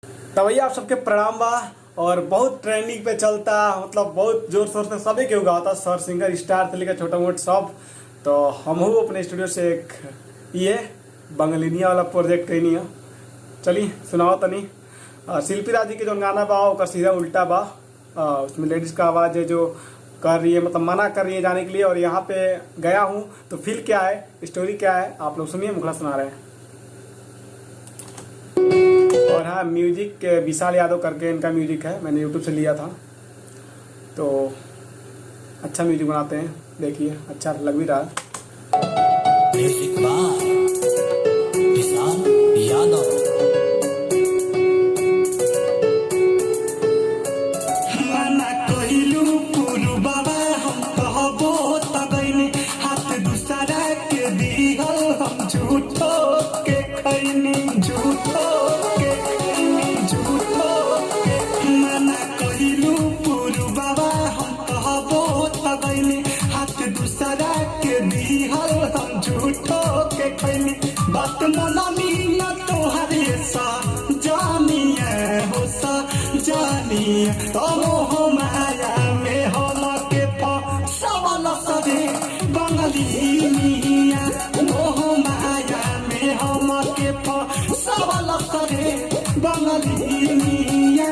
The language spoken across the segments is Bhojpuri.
तो भैया आप सबके प्रणाम बा। और बहुत ट्रेंडिंग पे चलता, मतलब बहुत जोर शोर से सभी के उगाता, सर सिंगर स्टार से लेकर छोटा मोटा सब। तो हम अपने स्टूडियो से एक ये बंगलिनिया वाला प्रोजेक्ट कैनी है। चलिए सुनाओ तनी। शिल्पी राजी के जो गाना बा ओकर सीधा उल्टा बा। उसमें लेडीज का आवाज़ है जो कर रही है, मतलब मना कर रही है जाने के लिए। और यहाँ पे गया हूँ तो फील क्या है, स्टोरी क्या है, आप लोग सुनिए, मुखला सुना रहे हैं। और हाँ, म्यूजिक विशाल यादव करके इनका म्यूजिक है, मैंने यूट्यूब से लिया था। तो अच्छा म्यूजिक बनाते हैं, देखिए अच्छा लग भी रहा है। म्यूजिक बाय विशाल यादव। मना कहिलू पुरु बाबा हम कहबो तगैनी, हाथ दूसरा के दिहल हम झूठो के खैनी, झूठो के खैनी, झूठो के। मना कहिलू पुरु बाबा हम कहबो तगैनी, हाथ दूसरा के दिहल हम झूठो के खैनी। बात मनमी न तोहरे सा जानिए हो सा जानिए, तब हो माया में हम के फसवल सदे बंगली मिया। मोह माया में हम के फसवल सदे बंगली मिया,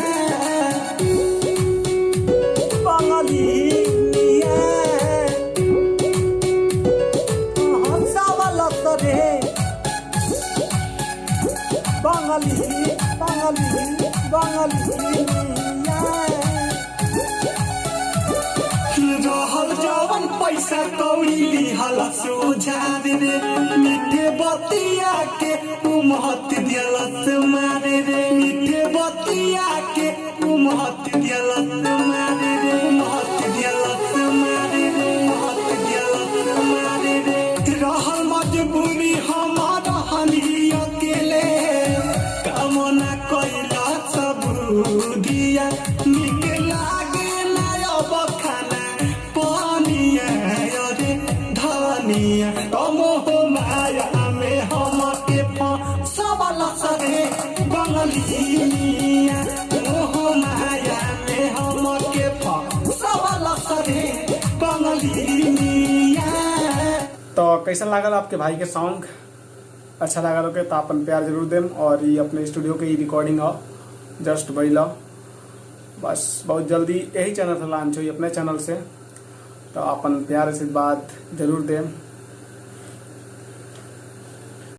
बंगली मिया फसवल सदे बंगली बंगली बंगली रहल जवन पैसा कौड़ी लिहल सोझा रे, मीठे बतिया के उमहत दियलत मारे रे, मीठे बतिया के उमहत दियलत मारे रे, उमहत दियलत मारे रे, उमहत दियलत मारे रे। रहल मजबूरी हमार हनी अकेले, कामना कैला सब दिया, निक लागे ना अब खाना पानिया रे धनिया। तम हो माया में हम के फसवल सरे बंगली मिया, मोह माया में हम के फसवल सरे बंगली मिया। तो कैसा लागल आपके भाई के सॉन्ग? अच्छा लगा तो तो अपन प्यार जरूर देम। और ये अपने स्टूडियो के ही रिकॉर्डिंग हो, जस्ट बैला बस। बहुत जल्दी यही चैनल से लॉन्च हुई अपने चैनल से, तो अपन प्यार आशीर्वाद जरूर देम।